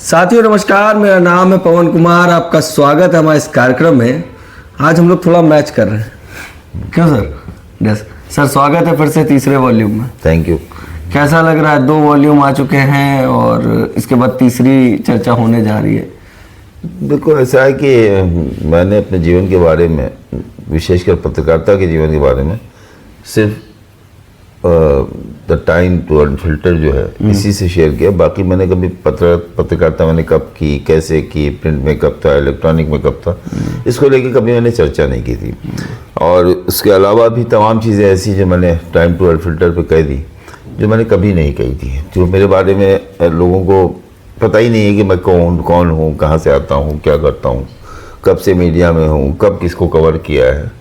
साथियों नमस्कार, मेरा नाम है पवन कुमार। आपका स्वागत है हमारे इस कार्यक्रम में। आज हम लोग थोड़ा मैच कर रहे हैं, क्यों सर? यस सर, स्वागत है फिर से तीसरे वॉल्यूम में। Thank you. कैसा लग रहा है? 2 वॉल्यूम आ चुके हैं और इसके बाद तीसरी चर्चा होने जा रही है। बिल्कुल ऐसा है कि मैंने अपने जीवन के बारे में, विशेषकर पत्रकारिता के जीवन के बारे में, सिर्फ द टाइम टू अनफिल्टर जो है इसी से शेयर किया। बाकी मैंने कभी पत्रकारिता मैंने कब की, कैसे की, प्रिंट में कब था, इलेक्ट्रॉनिक में कब था, इसको लेके कभी मैंने चर्चा नहीं की थी। और उसके अलावा भी तमाम चीज़ें ऐसी जो मैंने टाइम टू अनफिल्टर पे कह दी, जो मैंने कभी नहीं कही थी, जो मेरे बारे में लोगों को पता ही नहीं है कि मैं कौन हूँ, कहाँ से आता हूँ, क्या करता हूँ, कब से मीडिया में हूँ, कब किसको कवर किया है,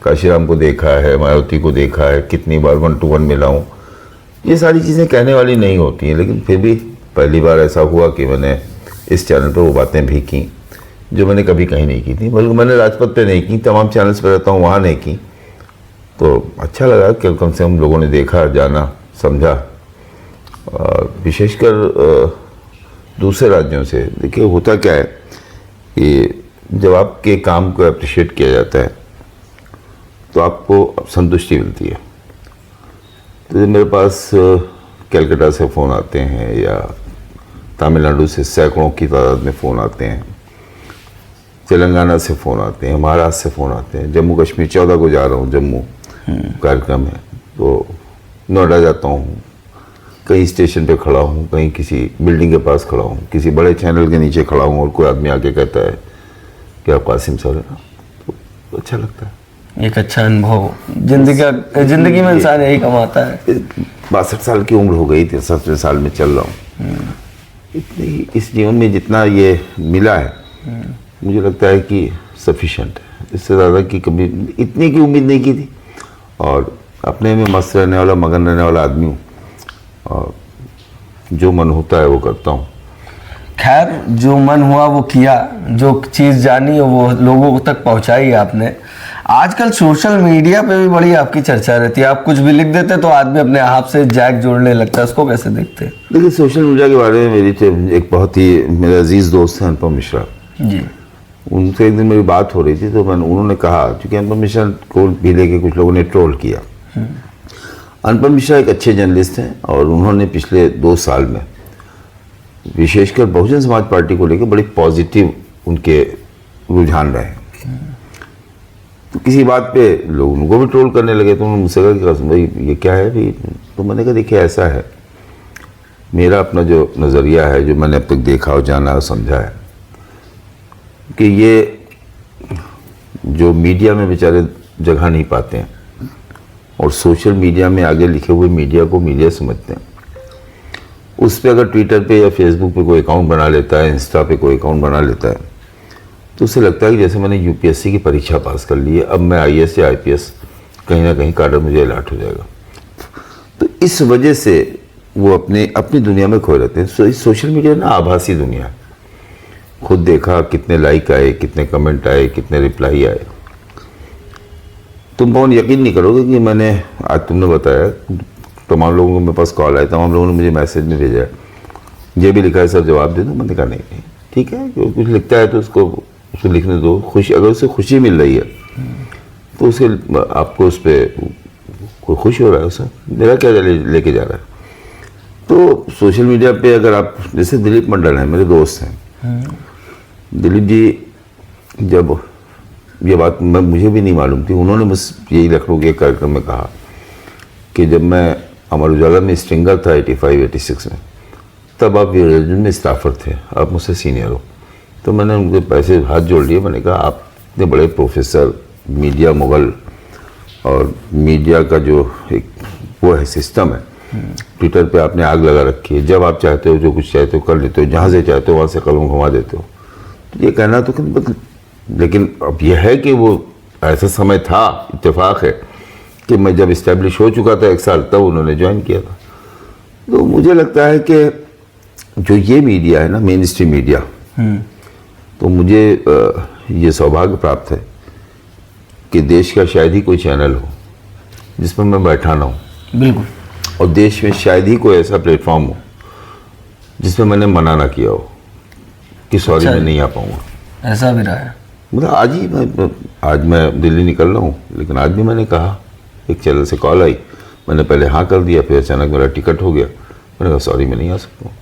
काशीराम को देखा है, मायावती को देखा है, कितनी बार 1 to 1 मिला हूँ। ये सारी चीज़ें कहने वाली नहीं होती हैं, लेकिन फिर भी पहली बार ऐसा हुआ कि मैंने इस चैनल पर वो बातें भी की जो मैंने कभी कहीं नहीं की थी। बल्कि मैंने राजपथ पे नहीं की, तमाम चैनल्स पर रहता हूँ, वहाँ नहीं की। तो अच्छा लगा कि कम से कम लोगों ने देखा, जाना, समझा। विशेषकर दूसरे राज्यों से। देखिए होता क्या है कि जब आपके काम को अप्रिशिएट किया जाता है तो आपको संतुष्टि मिलती है। तो मेरे पास कलकत्ता से फ़ोन आते हैं या तमिलनाडु से सैकड़ों की तादाद में फ़ोन आते हैं, तेलंगाना से फ़ोन आते हैं, महाराष्ट्र से फ़ोन आते हैं, जम्मू कश्मीर 14 को जा रहा हूँ, जम्मू कार्यक्रम है, तो नोएडा जाता हूँ, कहीं स्टेशन पे खड़ा हूँ, कहीं किसी बिल्डिंग के पास खड़ा हूँ, किसी बड़े चैनल के नीचे खड़ा हूँ और कोई आदमी आके कहता है कि आप कासिम सर है ना, तो अच्छा लगता है। एक अच्छा अनुभव जिंदगी में इंसान यही कमाता है। 62 साल की उम्र हो गई, 63 साल में चल रहा हूँ। इतनी इस जीवन में जितना ये मिला है, मुझे लगता है कि सफिशेंट है। इससे ज़्यादा की कभी इतनी की उम्मीद नहीं की थी। और अपने में मस्त रहने वाला, मगन रहने वाला आदमी हूँ, और जो मन होता है वो करता हूँ। खैर, जो मन हुआ वो किया, जो चीज़ जानी वो लोगों तक पहुँचाई आपने। आजकल सोशल मीडिया पे भी बड़ी आपकी चर्चा रहती है। आप कुछ भी लिख देते तो आदमी अपने आप से जैक जोड़ने लगता है। उसको कैसे देखते हैं? देखिए, सोशल मीडिया के बारे में मेरी एक बहुत ही मेरे अजीज़ दोस्त हैं अनुपम मिश्रा जी, उनसे एक दिन मेरी बात हो रही थी, तो उन्होंने कहा, क्योंकि अनुपम मिश्रा को भी लेके कुछ लोगों ने ट्रोल किया। अनुपम मिश्रा एक अच्छे जर्नलिस्ट हैं और उन्होंने पिछले 2 साल में विशेषकर बहुजन समाज पार्टी को लेकर बड़ी पॉजिटिव उनके रुझान रहे। तो किसी बात पे लोग उनको भी ट्रोल करने लगे, तो उन्होंने मुझसे कहा कि भाई ये क्या है भाई? तो मैंने कहा देखिए ऐसा है, मेरा अपना जो नज़रिया है, जो मैंने अब तक देखा और जाना और समझा है, कि ये जो मीडिया में बेचारे जगह नहीं पाते हैं और सोशल मीडिया में आगे लिखे हुए मीडिया को मीडिया समझते हैं, उस पर अगर ट्विटर पे या फेसबुक पे कोई अकाउंट बना लेता है, इंस्टा पे कोई अकाउंट बना लेता है, तो उसे लगता है कि जैसे मैंने यूपीएससी की परीक्षा पास कर ली है, अब मैं आईएएस या आईपीएस कहीं ना कहीं काडर मुझे अलॉट हो जाएगा। तो इस वजह से वो अपनी दुनिया में खोए रहते हैं। सोशल मीडिया ना आभासी दुनिया है। खुद देखा कितने लाइक आए, कितने कमेंट आए, कितने रिप्लाई आए। तुम बहुत यकीन नहीं करोगे कि मैंने आज तुमने बताया, तमाम लोगों को मेरे पास कॉल आया, तमाम लोगों ने मुझे मैसेज में भेजा है, ये भी लिखा है सर जवाब दे दो। मैंने कहा नहीं ठीक है, कुछ लिखता है तो उसको लिखने दो। खुशी, अगर उसे खुशी मिल रही है तो उसे आपको उस पर कोई खुश हो रहा है, उसे मेरा क्या लेके जा रहा है। तो सोशल मीडिया पे अगर आप, जैसे दिलीप मंडल हैं, मेरे दोस्त हैं, दिलीप जी, जब ये बात मुझे भी नहीं मालूम थी, उन्होंने बस यही लखनऊ के कार्यक्रम में कहा कि जब मैं अमर उजाला में स्ट्रिंगर था 85-86 में, तब आप वीरजन में स्टाफर थे, आप मुझसे सीनियर हो। तो मैंने उनके पैसे हाथ जोड़ लिए। मैंने कहा आप इतने बड़े प्रोफेसर, मीडिया मुगल, और मीडिया का जो एक वो है सिस्टम है, ट्विटर पे आपने आग लगा रखी है, जब आप चाहते हो जो कुछ चाहते हो कर लेते हो, जहाँ से चाहते हो वहाँ से कलम घुमा देते हो। तो ये कहना तो लेकिन अब यह है कि वो ऐसा समय था, इत्तेफाक है कि मैं जब इस्टेब्लिश हो चुका था 1 साल, तब उन्होंने ज्वाइन किया था। तो मुझे लगता है कि जो ये मीडिया है ना, मेन स्ट्रीम मीडिया, तो मुझे ये सौभाग्य प्राप्त है कि देश का शायद ही कोई चैनल हो जिस पर मैं बैठा ना हूँ। बिल्कुल। और देश में शायद ही कोई ऐसा प्लेटफॉर्म हो जिसमें मैंने मना ना किया हो कि सॉरी अच्छा मैं जी। नहीं आ पाऊंगा। ऐसा भी रहा है। मतलब आज मैं दिल्ली निकल रहा हूँ, लेकिन आज भी मैंने कहा, एक चैनल से कॉल आई, मैंने पहले हाँ कर दिया, फिर अचानक मेरा टिकट हो गया, मैंने कहा सॉरी मैं नहीं आ सकता हूँ।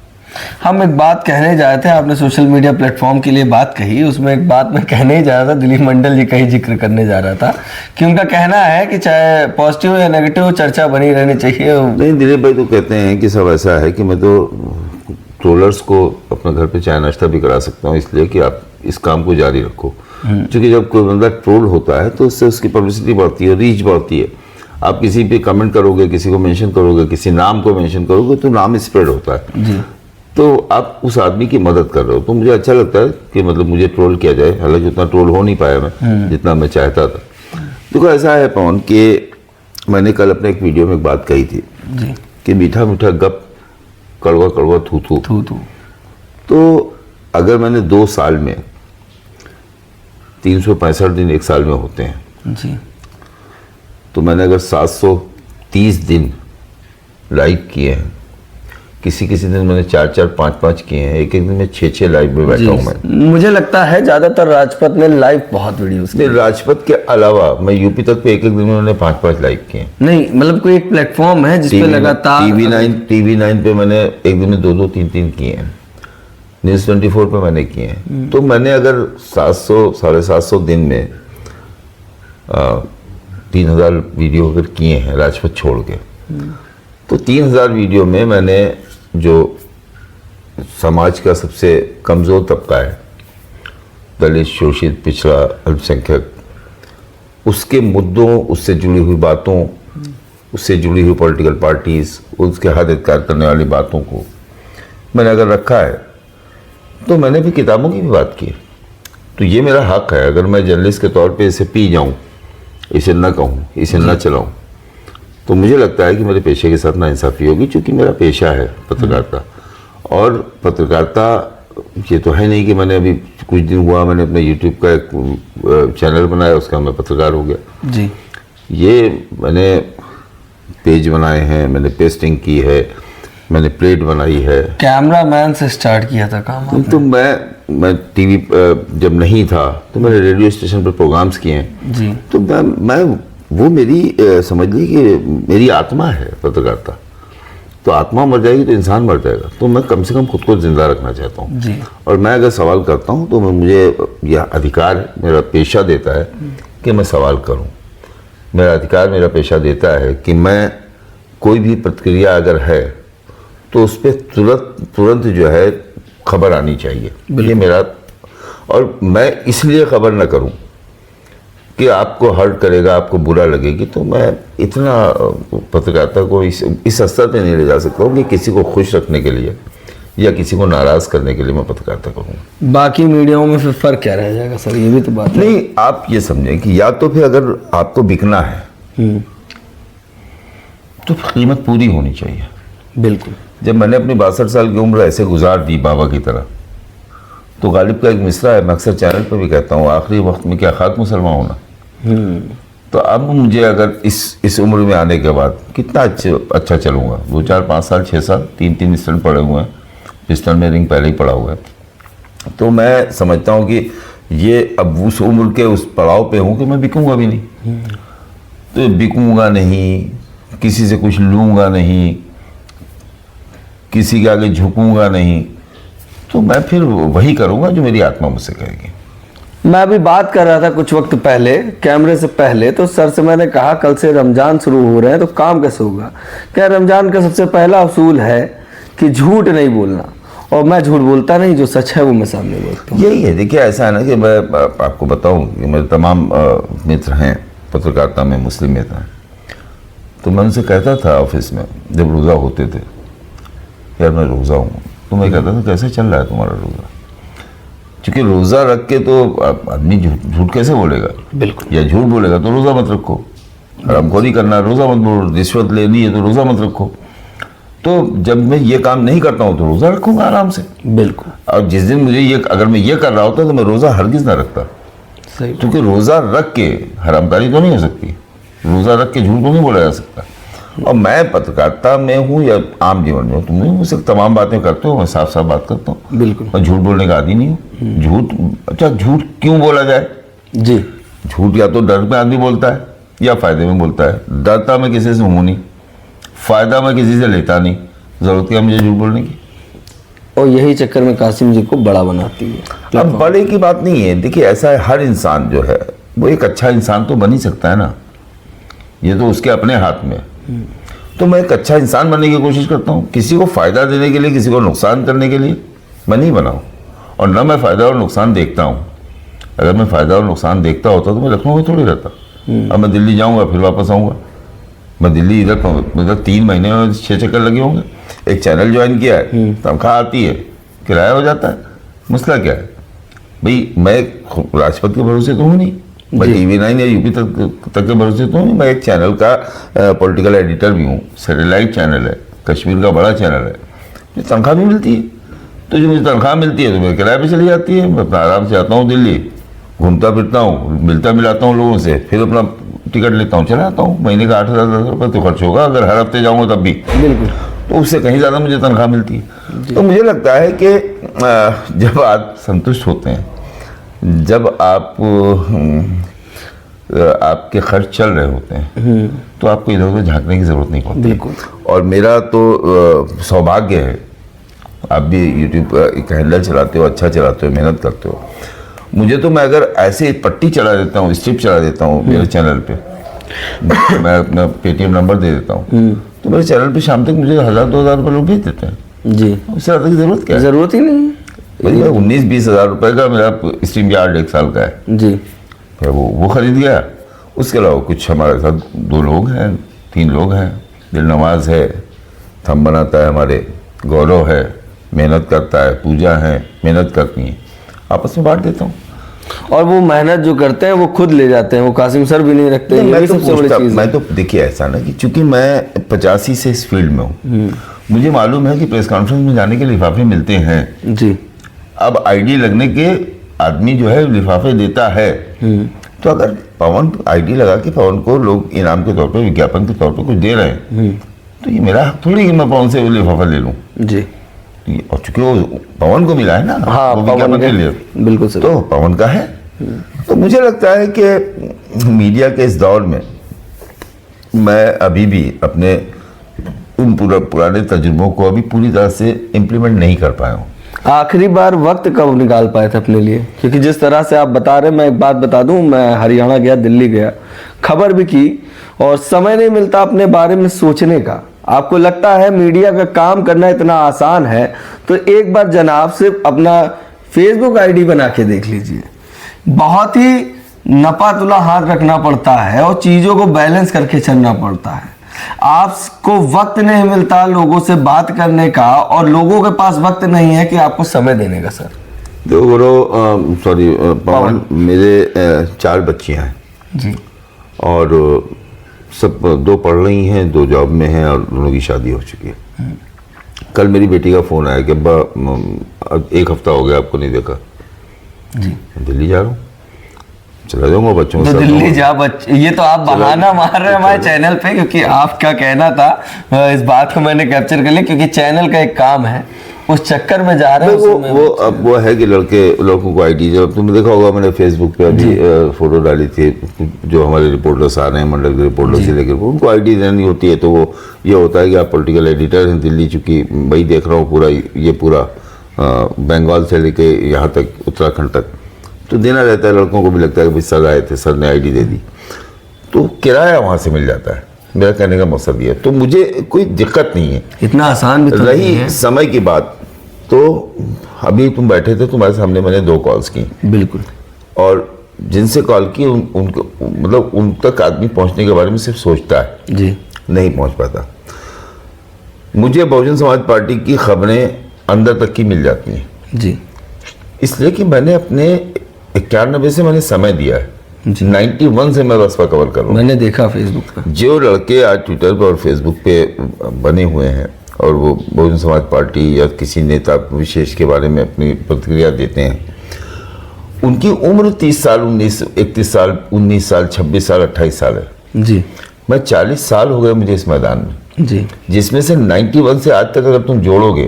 हम एक बात कहने जा रहे थे, आपने सोशल मीडिया प्लेटफॉर्म के लिए बात कही, उसमें एक बात मैं कहने ही जा रहा था, दिलीप मंडल जी का ही जिक्र करने जा रहा था कि उनका कहना है कि चाहे पॉजिटिव या नेगेटिव चर्चा बनी रहनी चाहिए। नहीं, दिलीप भाई तो कहते हैं कि सब ऐसा है कि मैं तो ट्रोलर्स को अपने घर पे चाय नाश्ता भी करा सकता हूँ, इसलिए कि आप इस काम को जारी रखो। क्योंकि जब कोई बंदा ट्रोल होता है तो उससे उसकी पब्लिसिटी बढ़ती है, रीच बढ़ती है। आप किसी पे कमेंट करोगे, किसी को मेंशन करोगे, किसी नाम को मेंशन करोगे तो नाम स्प्रेड होता है जी। तो आप उस आदमी की मदद कर रहे हो। तो मुझे अच्छा लगता है कि मतलब मुझे ट्रोल किया जाए, हालांकि उतना ट्रोल हो नहीं पाया मैं जितना मैं चाहता था। देखो ऐसा है पवन कि मैंने कल अपने एक वीडियो में एक बात कही थी जी। कि मीठा मीठा गप, कड़वा कड़वा थू थू। थू थू। तो अगर मैंने 2 साल में 365 दिन एक साल में होते हैं, जी। तो मैंने अगर 730 दिन लाइव किए हैं, किसी किसी दिन मैंने 4-4, 5-5 किए हैं, एक एक दिन में 6-6 लाइव में बैठा हूँ मैं। मुझे लगता है ज्यादातर राजपथ ने लाइव बहुत वीडियोस नहीं, राजपथ के अलावा मैं यूपी तक पे एक एक दिन में मैंने 5-5 लाइव किए हैं। नहीं, मतलब कोई एक प्लेटफॉर्म है जिसपे लगातार TV9 पे मैंने एक दिन में 2-2, 3-3 किए हैं। न्यूज़ 24 पे मैंने किए हैं। तो मैंने अगर 700, 750 दिन में 3000 वीडियो अगर किए हैं राजपथ छोड़ के, तो 3000 वीडियो में मैंने जो समाज का सबसे कमज़ोर तबका है, दलित, शोषित, पिछड़ा, अल्पसंख्यक, उसके मुद्दों, उससे जुड़ी हुई बातों, उससे जुड़ी हुई पॉलिटिकल पार्टीज, उसके हद इत्कार करने वाली बातों को मैंने अगर रखा है, तो मैंने भी किताबों की भी बात की। तो ये मेरा हक है। अगर मैं जर्नलिस्ट के तौर पे इसे पी जाऊं, इसे न कहूं, इसे न चलाऊं, तो मुझे लगता है कि मेरे पेशे के साथ नाइंसाफ़ी होगी, क्योंकि मेरा पेशा है पत्रकारिता। और पत्रकारिता ये तो है नहीं कि मैंने अभी कुछ दिन हुआ मैंने अपने यूट्यूब का एक चैनल बनाया, उसका मैं पत्रकार हो गया। जी। ये मैंने पेज बनाए हैं, मैंने पेस्टिंग की है, मैंने प्लेट बनाई है। कैमरामैन से स्टार्ट किया था काम आपने? तो मैं टीवी जब नहीं था तो मैंने रेडियो स्टेशन पर प्रोग्राम्स किए हैं। जी। तो मैं वो मेरी समझ ली कि मेरी आत्मा है पत्रकारिता। तो आत्मा मर जाएगी तो इंसान मर जाएगा। तो मैं कम से कम खुद को जिंदा रखना चाहता हूँ। जी। और मैं अगर सवाल करता हूँ तो मुझे यह अधिकार मेरा पेशा देता है कि मैं सवाल करूँ। मेरा अधिकार मेरा पेशा देता है कि मैं कोई भी प्रतिक्रिया अगर है तो उस पर तुरंत जो है खबर आनी चाहिए। ये मेरा, और मैं इसलिए खबर न करूं कि आपको हर्ट करेगा, आपको बुरा लगेगी। तो मैं इतना पत्रकारिता को इस स्तर पे नहीं ले जा सकता हूँ कि किसी को खुश रखने के लिए या किसी को नाराज करने के लिए मैं पत्रकारिता करूँगा। बाकी मीडियाओं में फिर फर्क क्या रह जाएगा सर, ये भी तो बात है। नहीं, आप ये समझें कि या तो फिर अगर आपको बिकना है तो कीमत पूरी होनी चाहिए। बिल्कुल। जब मैंने अपनी 62 साल की उम्र ऐसे गुजार दी बाबा की तरह, तो गालिब का एक मिसरा है, मैं अक्सर चैनल पर भी कहता हूँ, आखिरी वक्त में क्या खाक मुसलमान होना। तो अब मुझे अगर इस उम्र में आने के बाद कितना अच्छा चलूँगा। 2, 4, 5 साल, 6 साल, 3 स्टंट पड़े हुए हैं, पिस्टल में रिंग पहले ही पड़ा हुआ है। तो मैं समझता हूँ कि ये अब उस उम्र के उस पड़ाव पे हूँ कि मैं बिकूँगा भी नहीं। तो बिकूँगा नहीं, किसी से कुछ लूँगा नहीं, किसी के आगे झुकूंगा नहीं, तो मैं फिर वही करूंगा जो मेरी आत्मा मुझसे कहेगी। मैं अभी बात कर रहा था कुछ वक्त पहले कैमरे से पहले, तो सर से मैंने कहा कल से रमजान शुरू हो रहे हैं तो काम कैसे होगा। क्या रमजान का सबसे पहला उसूल है कि झूठ नहीं बोलना, और मैं झूठ बोलता नहीं, जो सच है वो मैं सामने बोलता हूँ। यही है। देखिए ऐसा है ना कि मैं आपको बताऊं कि मेरे तमाम मित्र हैं पत्रकारिता में, मुस्लिम मित्र हैं, तो मैं उनसे कहता था ऑफिस में जब रोज़ा होते थे, यार मैं रोज़ा हूँ। तो मैं कहता था कैसे चल रहा है तुम्हारा रोज़ा, क्योंकि रोज़ा रख के तो आदमी झूठ कैसे बोलेगा। बिल्कुल। या झूठ बोलेगा तो रोज़ा मत रखो, हरामखोरी करना रोज़ा मत बोलो, रिश्वत लेनी है तो रोज़ा मत रखो। तो जब मैं ये काम नहीं करता हूँ तो रोज़ा रखूँगा आराम से। बिल्कुल। और जिस दिन मुझे ये, अगर मैं ये कर रहा होता तो मैं रोज़ा हरगिज़ ना रखता। सही। क्योंकि रोज़ा रख के हरामकारी तो नहीं हो सकती, रोज़ा रख के झूठ तो नहीं बोला जा सकता। और मैं पत्रकारिता में हूँ या आम जीवन में हूँ, तुम मुझसे तमाम बातें करते हो, मैं साफ साफ बात करता हूँ। बिल्कुल। मैं झूठ बोलने का आदी नहीं हूँ। झूठ, अच्छा झूठ क्यों बोला जाए? जी। झूठ या तो डर में आदमी बोलता है या फायदे में बोलता है। डरता मैं किसी से हूँ नहीं, फायदा मैं किसी से लेता नहीं, जरूरत क्या मुझे झूठ बोलने की? और यही चक्कर में कासिम जी को बड़ा बनाती है। अब बड़े की बात नहीं है, देखिए ऐसा है, हर इंसान जो है वो एक अच्छा इंसान तो बन ही सकता है ना, ये तो उसके अपने हाथ में। तो मैं एक अच्छा इंसान बनने की कोशिश करता हूँ, किसी को फायदा देने के लिए, किसी को नुकसान करने के लिए मैं नहीं बनाऊँ, और न मैं फायदा और नुकसान देखता हूँ। अगर मैं फायदा और नुकसान देखता होता तो मैं लखनऊ में थोड़ी रहता। अब मैं दिल्ली जाऊँगा फिर वापस आऊँगा, मैं दिल्ली इधर मतलब 3 महीने में 6 चक्कर लगे होंगे। एक चैनल ज्वाइन किया है, तनख्वाह आती है, किराया हो जाता है, मसला क्या है भाई? मैं राजपथ के भरोसे तो हूँ नहीं, मैं TV9 या यूपी तक के भरोसे तो हूँ नहीं। मैं एक चैनल का पॉलिटिकल एडिटर भी हूँ, सैटेलाइट चैनल है, कश्मीर का बड़ा चैनल है, मुझे तनख्वाह भी मिलती है। तो जो मुझे तनख्वाह मिलती है तो मेरे किराए पे चली जाती है, मैं अपना आराम से आता हूँ दिल्ली, घूमता फिरता हूँ, मिलता मिलाता हूँ लोगों से, फिर अपना टिकट लेता हूँ, चला आता हूँ। महीने का 8,000 10,000 रुपये तो खर्च होगा, अगर हर हफ्ते जाऊँगा तब भी। बिल्कुल। तो उससे कहीं ज़्यादा मुझे तनख्वाह मिलती है। तो मुझे लगता है कि जब आप संतुष्ट होते हैं, जब आपके खर्च चल रहे होते हैं, तो आपको इधर उधर झांकने की ज़रूरत नहीं पड़ती। बिल्कुल। और मेरा तो सौभाग्य है, आप भी यूट्यूब पर एक हैंडल चलाते हो, अच्छा चलाते हो, मेहनत करते हो। मुझे तो, मैं अगर ऐसे पट्टी चला देता हूँ, स्ट्रिप चला देता हूँ मेरे चैनल पे, मैं अपना पेटीएम नंबर दे देता हूँ, तो मेरे चैनल पे शाम तक मुझे 1,000-2,000 रुपये लोग भेज देते हैं। जी। उससे ज़्यादा की ज़रूरत क्या है? जरूरत ही नहीं। भाई 19-20 हज़ार रुपये का मेरा स्ट्रीम यार्ड 1 साल का है जी। फिर वो खरीद गया। उसके अलावा कुछ हमारे साथ 2 लोग हैं, 3 लोग हैं, दिल नवाज है, थम बनाता है, हमारे गौरव है, मेहनत करता है, पूजा है, मेहनत करती हैं, आपस में बांट देता हूँ। और वो मेहनत जो करते हैं वो खुद ले जाते हैं, वो कासिम सर भी नहीं रखते। ये भी सबसे बड़ी चीज़ है। मैं तो देखिए ऐसा ना कि चूंकि मैं 85 से इस फील्ड में हूँ, मुझे मालूम है कि प्रेस कॉन्फ्रेंस में जाने के लिफाफे मिलते हैं। जी। अब आईडी लगने के आदमी जो है लिफाफे देता है, तो अगर पवन आईडी लगा के पवन को लोग इनाम के तौर पे, विज्ञापन के तौर पे कुछ दे रहे हैं, तो ये मेरा हक थोड़ी कि मैं पवन से वो लिफाफा ले लूँ। जी। और चूंकि वो पवन को मिला है ना, हाँ, वो पवन विज्ञापन के लिए, बिल्कुल सही। तो पवन का है। तो मुझे लगता है कि मीडिया के इस दौर में मैं अभी भी अपने उन पुराने तजुर्बों को अभी पूरी तरह से इम्प्लीमेंट नहीं कर पाया हूँ। आखिरी बार वक्त कब निकाल पाए थे अपने लिए? क्योंकि जिस तरह से आप बता रहे, मैं एक बात बता दूं, मैं हरियाणा गया, दिल्ली गया, खबर भी की, और समय नहीं मिलता अपने बारे में सोचने का। आपको लगता है मीडिया का काम करना इतना आसान है, तो एक बार जनाब से अपना फेसबुक आईडी बना के देख लीजिए। बहुत ही नपातुला हाथ रखना पड़ता है और चीज़ों को बैलेंस करके चलना पड़ता है। आपको वक्त नहीं मिलता लोगों से बात करने का, और लोगों के पास वक्त नहीं है कि आपको समय देने का। सर तो गुरु सॉरी पवन, मेरे 4 बच्चियां हैं जी, और सब 2 पढ़ रही हैं, 2 जॉब में हैं, और दोनों की शादी हो चुकी है। कल मेरी बेटी का फ़ोन आया कि अब्बा 1 हफ्ता हो गया आपको नहीं देखा जी, दिल्ली जा रहा हूँ, चला जाऊंगा बच्चों के तो साथ। दिल्ली जा बच्चे, ये तो आप बहाना मार रहे हैं हमारे चैनल पे, क्योंकि आपका कहना था, इस बात को मैंने कैप्चर कर लिया, क्योंकि चैनल का एक काम है, उस चक्कर में जा रहे हैं। वो है कि लड़कों को आईडी, जब तुमने देखा होगा मैंने फेसबुक पे अभी फोटो डाली थी, जो हमारे रिपोर्टर्स आ रहे हैं, मंडल के रिपोर्टर से लेकर, उनको आईडी देनी होती है। तो वो ये होता है कि आप पॉलिटिकल एडिटर हैं दिल्ली, चूँकि वही देख रहा हूँ पूरा, ये पूरा बंगाल से लेके यहाँ तक, उत्तराखंड तक, तो देना रहता है। लड़कों को भी लगता है कि भाई सर आए थे, सर ने आईडी दे दी, तो किराया वहाँ से मिल जाता है। मेरा कहने का मकसद ये है, तो मुझे कोई दिक्कत नहीं है, इतना आसान भी तो नहीं रही है। समय की बात, तो अभी तुम बैठे थे, तुम्हारे सामने मैंने 2 कॉल्स की, बिल्कुल, और जिनसे कॉल की उनको मतलब उन तक आदमी पहुंचने के बारे में सिर्फ सोचता है, जी, नहीं पहुंच पाता। मुझे बहुजन समाज पार्टी की खबरें अंदर तक की मिल जाती हैं, जी, इसलिए कि मैंने अपने 91 से मैंने समय दिया है, 91 से मैं बसपा कवर कर रहा हूँ। मैंने देखा फेसबुक पे, जो लड़के आज ट्विटर पर और फेसबुक पे बने हुए हैं और वो बहुजन समाज पार्टी या किसी नेता विशेष के बारे में अपनी प्रतिक्रिया देते हैं, उनकी उम्र 30 साल, 31 साल, 19 साल, 26 साल, 28 साल है। जी, मैं 40 साल हो गए मुझे इस मैदान में, जी जिसमें से 91 से आज तक अगर तुम जोड़ोगे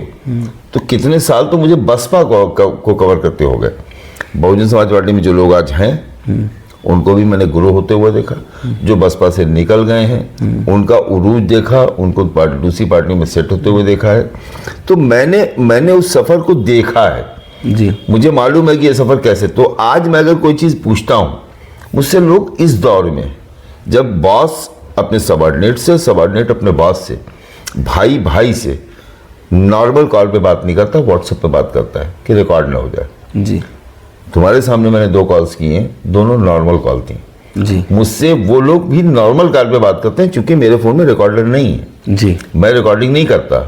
तो कितने साल तो मुझे बसपा को कवर करते हो गए। बहुजन समाज पार्टी में जो लोग आज हैं उनको भी मैंने ग्रो होते हुए देखा, जो बसपा से निकल गए हैं उनका उरूज देखा, उनको दूसरी पार्टी में सेट होते हुए देखा है। तो मैंने उस सफ़र को देखा है, जी मुझे मालूम है कि ये सफ़र कैसे। तो आज मैं अगर कोई चीज़ पूछता हूँ मुझसे लोग इस दौर में, जब बॉस अपने सबॉर्डिनेट से, सबॉर्डिनेट अपने बॉस से, भाई भाई से नॉर्मल कॉल पे बात नहीं करता, व्हाट्सएप पे बात करता है कि रिकॉर्ड ना हो जाए। जी तुम्हारे सामने मैंने 2 कॉल्स किए हैं, दोनों नॉर्मल कॉल थी। जी मुझसे वो लोग भी नॉर्मल कॉल पे बात करते हैं, क्योंकि मेरे फ़ोन में रिकॉर्डर नहीं है, जी मैं रिकॉर्डिंग नहीं करता।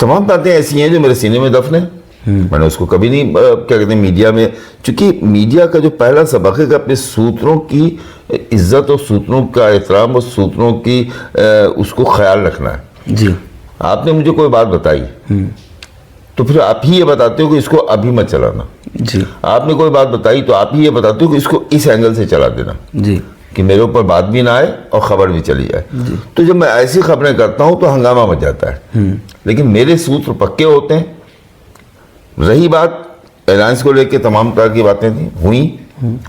तमाम बातें ऐसी हैं जो मेरे सीने में दफन है, मैंने उसको कभी नहीं क्या कहते हैं मीडिया में, क्योंकि मीडिया का जो पहला सबक है कि अपने सूत्रों की इज्जत और सूत्रों का एहतराम और सूत्रों की उसको ख्याल रखना है। जी आपने मुझे कोई बात बताई तो फिर आप ही ये बताते हो कि इसको अभी मत चलाना। जी आपने कोई बात बताई तो आप ही ये बताते हो कि इसको इस एंगल से चला देना, जी कि मेरे ऊपर बात भी ना आए और खबर भी चली जाए। तो जब मैं ऐसी खबरें करता हूं तो हंगामा मच जाता है, लेकिन मेरे सूत्र पक्के होते हैं। रही बात अलायंस को लेकर, तमाम तरह की बातें थी, हुई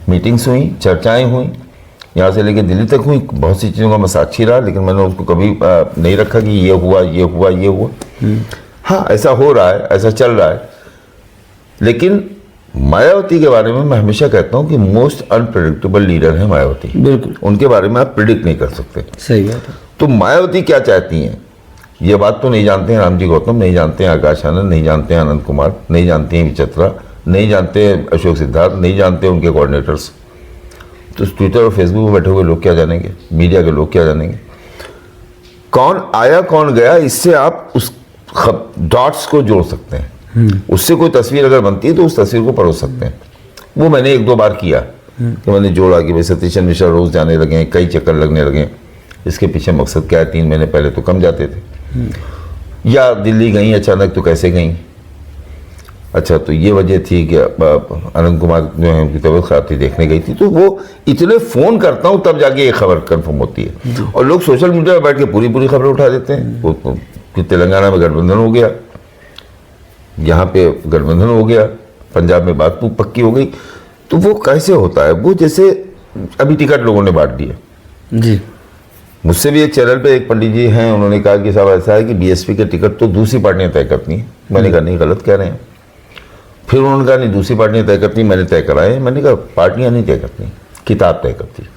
मीटिंग्स हुई, चर्चाएं हुई, यहाँ से लेकर दिल्ली तक हुई, बहुत सी चीज़ों का मैं साक्षी रहा, लेकिन मैंने उसको कभी नहीं रखा कि ये हुआ ये हुआ ये हुआ। हाँ, ऐसा हो रहा है, ऐसा चल रहा है। लेकिन मायावती के बारे में मैं हमेशा कहता हूँ कि मोस्ट अनप्रेडिक्टेबल लीडर है मायावती। बिल्कुल, उनके बारे में आप प्रिडिक्ट नहीं कर सकते। सही बात है। तो मायावती क्या चाहती हैं ये बात तो नहीं जानते हैं रामजी गौतम, नहीं जानते हैं आकाश आनंद, नहीं जानते हैं आनंद कुमार, नहीं जानते हैं विचित्रा, नहीं जानते हैं अशोक सिद्धार्थ, नहीं जानते उनके कोऑर्डिनेटर्स। तो ट्विटर और फेसबुक पर बैठे हुए लोग क्या जानेंगे, मीडिया के लोग क्या जानेंगे, कौन आया कौन गया, इससे आप उस डॉट्स को जोड़ सकते हैं। उससे कोई तस्वीर अगर बनती है तो उस तस्वीर को परोस सकते हैं। वो मैंने 1-2 बार किया कि मैंने जोड़ा कि भाई सतीश मिश्रा रोज जाने लगे, कई चक्कर लगने लगे, इसके पीछे मकसद क्या है। 3 महीने पहले तो कम जाते थे, या दिल्ली गई अचानक तो कैसे गई। अच्छा, तो ये वजह थी कि आनंद कुमार जो है उनकी तबीयत खराब थी, देखने गई थी। तो वो इतने फ़ोन करता हूँ तब जाके ये खबर कंफर्म होती है। और लोग सोशल मीडिया पर बैठ के पूरी पूरी खबरें उठा देते हैं। वो कि तेलंगाना में गठबंधन हो गया, यहाँ पे गठबंधन हो गया, पंजाब में बात पक्की हो गई। तो वो कैसे होता है, वो जैसे अभी टिकट लोगों ने बांट दिया। जी, मुझसे भी एक चैनल पे एक पंडित जी हैं, उन्होंने कहा कि साहब ऐसा है कि बीएसपी के टिकट तो दूसरी पार्टियां तय करती हैं। मैंने कहा नहीं, गलत कह रहे हैं। फिर उन्होंने कहा नहीं, दूसरी पार्टियां तय करती, मैंने तय कराए। मैंने कहा पार्टियां नहीं तय करती, किताब तय करती है।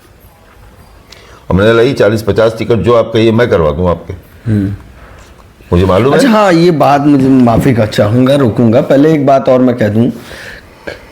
और मैंने लाई 40-50 टिकट जो आप कहिए मैं करवा दूँ आपके, मुझे मालूम अच्छा है। हाँ, ये बात मुझे माफी का चाहूंगा, रोकूंगा। पहले एक बात और मैं कह दूं,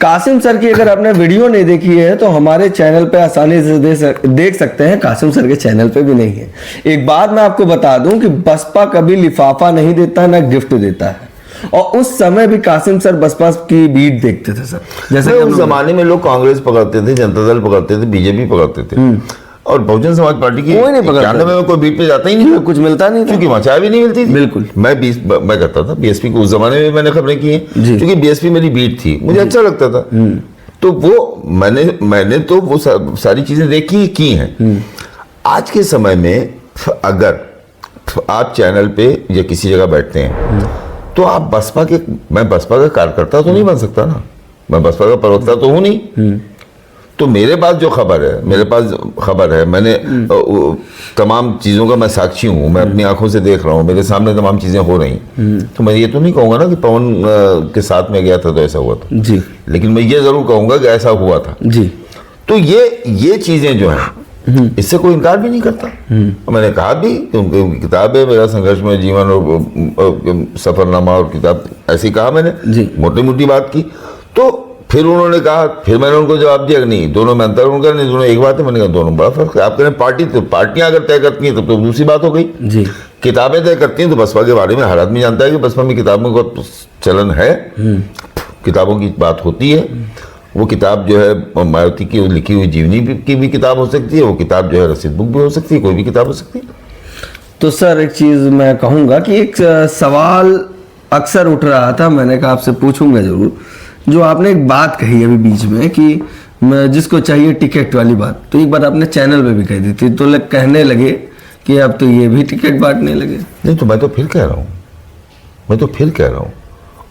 कासिम सर की अगर आपने वीडियो नहीं देखी है तो हमारे चैनल पे आसानी से देख सकते हैं। कासिम सर के चैनल पे भी नहीं है। एक बात मैं आपको बता दूं कि बसपा कभी लिफाफा नहीं देता, ना गिफ्ट देता है। और उस समय भी कासिम सर बसपा की बीट देखते थे सर। जैसे उस जमाने में लोग कांग्रेस पकड़ते थे, जनता दल पकड़ते थे, बीजेपी पकड़ते थे, और बहुजन समाज पार्टी की कोई नहीं पकड़ता। 91 में कोई बीट पे जाता ही नहीं, कुछ मिलता नहीं था, क्योंकि वहाँ चाय भी नहीं मिलती थी। बिल्कुल। मैं कहता था बीएसपी को, उस जमाने में मैंने खबरें की हैं, जी। क्योंकि बीएसपी मेरी बीट थी, मुझे अच्छा लगता था। तो वो मैंने तो वो सारी चीजें देखी की हैं। आज के समय में अगर आप चैनल पे या किसी जगह बैठते हैं तो आप मैं बसपा का कार्यकर्ता तो नहीं बन सकता ना, मैं बसपा का प्रवक्ता तो हूं नहीं। तो मेरे पास जो खबर है, मेरे पास खबर है, मैंने तमाम चीज़ों का मैं साक्षी हूँ, मैं अपनी आंखों से देख रहा हूँ, मेरे सामने तमाम चीज़ें हो रही। तो मैं ये तो नहीं कहूँगा ना कि पवन के साथ में गया था तो ऐसा हुआ था जी, लेकिन मैं ये ज़रूर कहूँगा कि ऐसा हुआ था जी। तो ये चीज़ें जो हैं इससे कोई इनकार भी नहीं करता। मैंने कहा भी कि उनकी किताब है मेरा संघर्ष में जीवन और सफरनामा, और किताब ऐसी कहा मैंने, मोटी मोटी बात की। तो फिर उन्होंने कहा, फिर मैंने उनको जवाब दिया कि नहीं, दोनों में अंतर उनका नहीं, दोनों एक बात है। मैंने कहा दोनों बड़ा फर्क है। आप कह रहे हैं पार्टी, तो पार्टियां अगर तय करती हैं तो दूसरी बात हो गई। जी, किताबें तय करती हैं तो बसपा के बारे में हर आदमी जानता है कि बसपा में किताबों का चलन है, किताबों की बात होती है। वो किताब जो है मायावती की लिखी हुई जीवनी की भी किताब हो सकती है, वो किताब जो है रसीद बुक भी हो सकती है, कोई भी किताब हो सकती है। तो सर एक चीज मैं कहूंगा कि एक सवाल अक्सर उठ रहा था, मैंने कहा आपसे पूछूंगा जरूर। जो आपने एक बात कही अभी बीच में कि जिसको चाहिए टिकट वाली बात, तो एक बार आपने चैनल पे भी कह दी थी, तो लोग कहने लगे कि अब तो ये भी टिकट बांटने लगे। नहीं तो मैं तो फिर कह रहा हूँ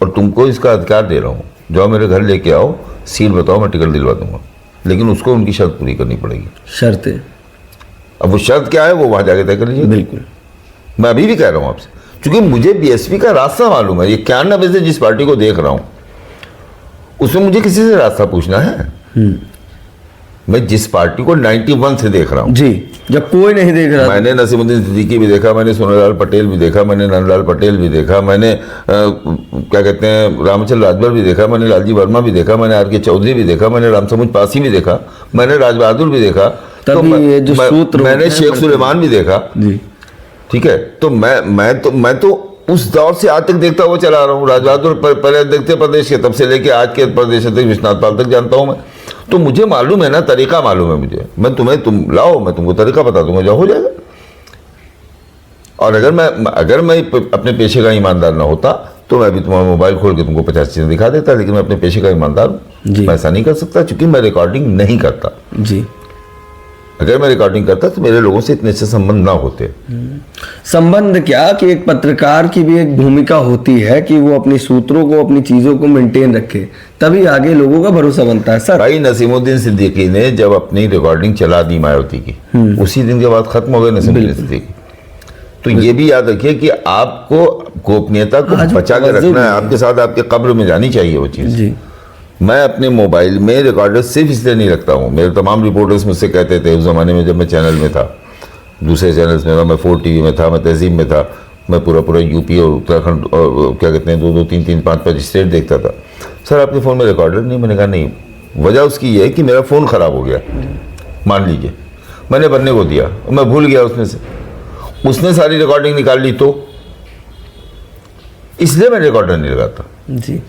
और तुमको इसका अधिकार दे रहा हूँ, जाओ मेरे घर लेके आओ, सीट बताओ, मैं टिकट दिलवा दूंगा, लेकिन उसको उनकी शर्त पूरी करनी पड़ेगी। शर्तें? अब वो शर्त क्या है वो वहां जाके तय कर लीजिए। बिल्कुल। मैं अभी भी कह रहा हूँ आपसे, क्योंकि मुझे बीएसपी का रास्ता मालूम है। ये 91 से जिस पार्टी को देख रहा हूँ उसमें मुझे किसी से रास्ता पूछना है? मैं जिस पार्टी को 91 से देख रहा हूँ जी, जब कोई नहीं देख रहा, मैंने नसीमुद्दीन सिद्दीकी भी देखा, मैंने सोनालाल पटेल भी देखा, मैंने नंदलाल पटेल भी देखा, मैंने क्या कहते हैं रामचंद्र राजभर भी देखा, मैंने लालजी वर्मा भी देखा, मैंने आर के चौधरी भी देखा, मैंने रामसमुद पासी भी देखा, मैंने राज बहादुर भी देखा, तो ये जो सूत्र मैंने शेख सुलेमान भी देखा जी। ठीक है, तो मैं तो उस दौर से आज तक देखता हुआ चला रहा हूँ। राज बहादुर पहले देखते प्रदेश के, तब से लेके आज के प्रदेश अध्यक्ष विश्वनाथ पाल तक जानता हूँ मैं, तो मुझे मालूम है ना, तरीका मालूम है मुझे। मैं तुम लाओ, मैं तुमको तरीका बता दूंगा, जो हो जाएगा। और अगर मैं अपने पेशे का ईमानदार ना होता तो मैं भी तुम्हारा मोबाइल खोल के तुमको 50 चीजें दिखा देता, लेकिन मैं अपने पेशे का ईमानदार हूँ, मैं ऐसा नहीं कर सकता, क्योंकि मैं रिकॉर्डिंग नहीं करता जी। अगर मैं रिकॉर्डिंग करता तो मेरे लोगों से इतने अच्छे संबंध ना होते। संबंध क्या कि एक पत्रकार की भी एक भूमिका होती है कि वो अपनी सूत्रों को, अपनी चीजों को मेंटेन रखे, तभी आगे लोगों का भरोसा बनता है। सर भाई नसीमुद्दीन सिद्दीकी ने जब अपनी रिकॉर्डिंग चला दी मायावती की, उसी दिन के बाद खत्म हो गए नसीमुद्दीन सिद्दीकी। तो ये भी याद रखिए कि आपको गोपनीयता को बचा के रखना है, आपके साथ आपके कब्र में जानी चाहिए वो चीज जी। मैं अपने मोबाइल में रिकॉर्डर सिर्फ इसलिए नहीं रखता हूँ, मेरे तमाम रिपोर्टर्स मुझसे कहते थे उस ज़माने में जब मैं चैनल में था, दूसरे चैनल्स में था, मैं 4 TV में था, मैं तहजीब में था, मैं पूरा यूपी और उत्तराखंड और क्या कहते हैं 2-2, 3-3, 5-5 स्टेट देखता था। सर आपके फ़ोन में रिकॉर्डर नहीं? मैंने कहा नहीं, वजह उसकी ये है कि मेरा फ़ोन ख़राब हो गया, मान लीजिए मैंने बनने को दिया, मैं भूल गया उसमें से, उसने सारी रिकॉर्डिंग निकाल ली, तो इसलिए मैं रिकॉर्डर नहीं लगाता जी।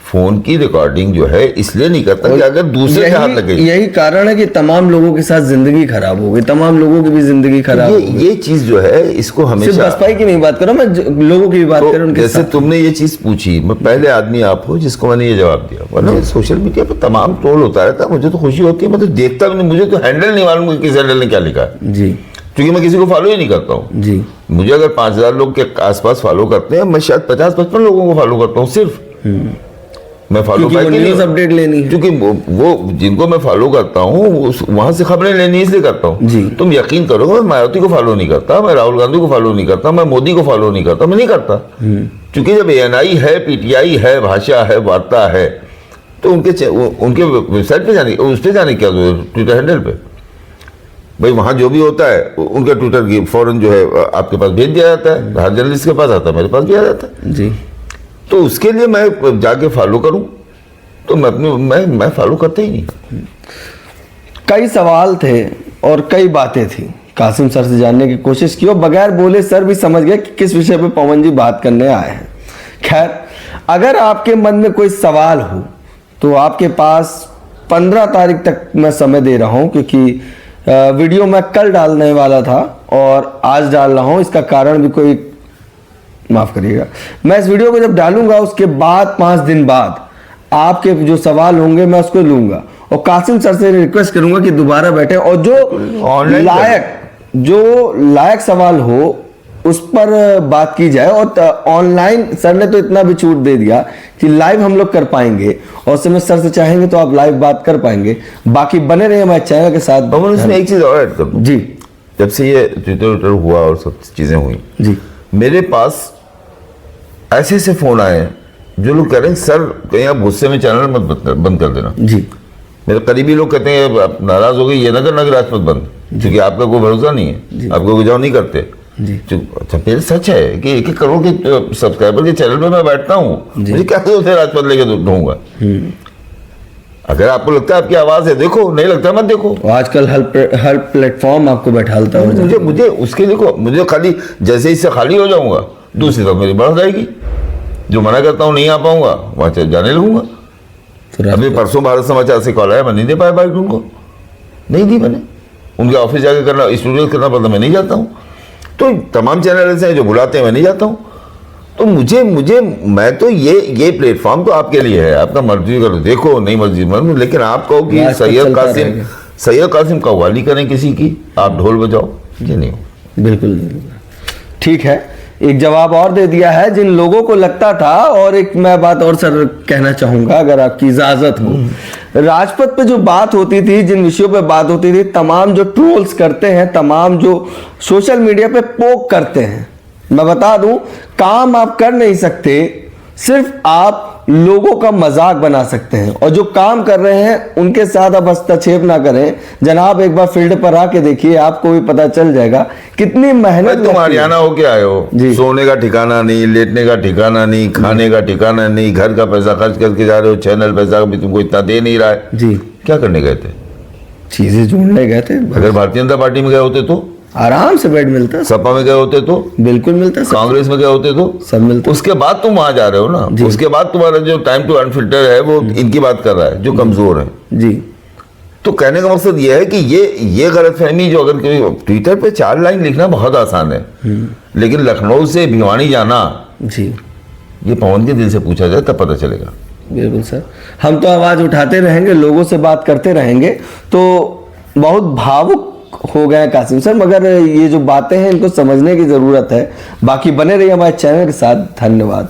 फोन की रिकॉर्डिंग जो है इसलिए नहीं करता कि अगर दूसरे के हाथ लगे। यही कारण है कि तमाम लोगों के साथ जिंदगी खराब हो गई, तमाम लोगों की भी जिंदगी खराब हो गई। ये चीज जो है इसको हमेशा, सिर्फ बसपाई की नहीं बात कर रहा मैं, लोगों की भी बात कर रहा हूं। जैसे तुमने ये चीज पूछी, मैं पहले आदमी आप हो जिसको मैंने ये जवाब दिया, वरना सोशल मीडिया पर तमाम ट्रोल होता रहता है, मुझे तो खुशी होती है, मैं तो देखता भी नहीं, मुझे तो हैंडल नहीं मालूम किस हैंडल ने क्या लिखा है जी, क्योंकि मैं किसी को फॉलो ही नहीं करता हूँ जी। मुझे अगर 5000 लोग के आसपास फॉलो करते हैं, मैं शायद 50-55 लोगों को फॉलो करता हूँ सिर्फ। मैं फॉलो न्यूज़ अपडेट लेनी है, क्योंकि वो जिनको मैं फॉलो करता हूँ वहां से खबरें लेनी इसलिए करता हूँ। तुम यकीन करोगे, मैं मायावती को फॉलो नहीं करता, मैं राहुल गांधी को फॉलो नहीं करता, मैं मोदी को फॉलो नहीं करता, मैं नहीं करता, क्योंकि जब ANI है, PTI है, भाषा है, वार्ता है, तो उनके वेबसाइट पे जाने, उस पर जाने क्या, ट्विटर हैंडल पे भाई वहां जो भी होता है उनका ट्विटर की फौरन जो है आपके पास भेज दिया जाता है, हर जर्नलिस्ट के पास आता है, मेरे पास भी आ जाता है जी। तो उसके लिए मैं जाके फॉलो करूं तो मैं फॉलो करता ही नहीं। कई सवाल थे और कई बातें थी, कासिम सर से जानने की कोशिश की और बगैर बोले सर भी समझ गए कि किस विषय पे पवन जी बात करने आए हैं। खैर, अगर आपके मन में कोई सवाल हो तो आपके पास 15 तारीख तक मैं समय दे रहा हूं, क्योंकि वीडियो मैं कल डालने वाला था और आज डाल रहा हूं। इसका कारण भी कोई, माफ करिएगा, मैं इस वीडियो को जब डालूंगा उसके बाद 5 दिन बाद आपके जो सवाल होंगे मैं उसको लूंगा और कासिम सर से रिक्वेस्ट करूंगा कि दोबारा बैठे और जो लायक सवाल हो उस पर बात की जाए। और ऑनलाइन सर ने तो इतना भी छूट दे दिया कि लाइव हम लोग कर पाएंगे और समय सर से चाहेंगे तो आप लाइव बात कर पाएंगे। बाकी बने रहे हमारे चैनल के साथ। उसमें एक चीज और ऐड कर दूं जी, जब से ये ट्विटर हुआ और सब चीजें हुई जी, मेरे पास ऐसे ऐसे फोन आए हैं जो लोग कह रहे हैं सर कहीं आप गुस्से में चैनल मत बंद कर देना जी। मेरे करीबी लोग कहते हैं आप नाराज हो गए, ये ना करना कि राजपथ बंद, क्योंकि आपका कोई भरोसा नहीं है, आपको गुजाव नहीं करते जी। अच्छा, फिर सच है कि 1-1 करोड़ के सब्सक्राइबर के चैनल पे मैं बैठता हूँ, मुझे क्या होता राजपथ लेके ढूंढूंगा। अगर आपको लगता है आपकी आवाज है देखो, नहीं लगता मत देखो। आजकल हर प्लेटफॉर्म आपको बैठालता है। मुझे उसके देखो, मुझे खाली जैसे इससे खाली हो जाऊंगा दूसरी तरफ मेरी बढ़ जाएगी, जो मना करता हूँ नहीं आ पाऊंगा वहां जाने लगूंगा। अभी परसों भारत समाचार से कॉल आया, मैं नहीं दे पाया बाइक उनको, नहीं दी मैंने, उनके ऑफिस जाके करना, स्टूडियो करना पड़ता, मैं नहीं जाता हूँ। तो तमाम चैनल ऐसे हैं जो बुलाते हैं, मैं नहीं जाता हूँ। तो मैं तो ये प्लेटफॉर्म तो आपके लिए है, आपका मर्जी करो, देखो नहीं मर्जी मर्जी, लेकिन आप कहो कि राज पर चलता सैयद कासिम कव्वाली करें किसी की, आप ढोल बजाओ, ये नहीं हो। बिल्कुल नहीं। ठीक है, एक जवाब और दे दिया है जिन लोगों को लगता था। और एक मैं बात और सर कहना चाहूंगा अगर आपकी इजाजत हो। राजपथ पे जो बात होती थी, जिन विषयों पे बात होती थी, तमाम जो ट्रोल्स करते हैं, तमाम जो सोशल मीडिया पे पोक करते हैं, मैं बता दूं काम आप कर नहीं सकते, सिर्फ आप लोगों का मजाक बना सकते हैं। और जो काम कर रहे हैं उनके साथ आप हस्तक्षेप ना करें जनाब। एक बार फील्ड पर आके देखिए, आपको भी पता चल जाएगा कितनी मेहनत। तुम हरियाणा हो के आए हो, सोने का ठिकाना नहीं, लेटने का ठिकाना नहीं, खाने का ठिकाना नहीं, घर का पैसा खर्च करके जा रहे हो, चैनल पैसा भी तुमको इतना दे नहीं रहा है जी। क्या करने गए थे? चीजें जोड़ने गए थे। अगर भारतीय जनता पार्टी में गए होते तो आराम से बेड मिलता, सपा में गए होते तो बिल्कुल मिलता, कांग्रेस में गए होते तो सब मिलता। उसके बाद तुम वहां जा रहे हो ना, उसके बाद तुम्हारा जो टाइम टू अनफिल्टर है वो इनकी बात कर रहा है जो कमजोर है जी। तो कहने का मकसद ये है कि ये गलतफहमी जो, अगर ट्विटर पे 4 लाइन लिखना बहुत आसान है, लेकिन लखनऊ से भिवानी जाना जी, ये पवन के दिल से पूछा जाए तब पता चलेगा। बिल्कुल सर, हम तो आवाज उठाते रहेंगे, लोगों से बात करते रहेंगे। तो बहुत भावुक हो गए कासिम सर, मगर ये जो बातें हैं इनको समझने की जरूरत है। बाकी बने रहिए हमारे चैनल के साथ। धन्यवाद।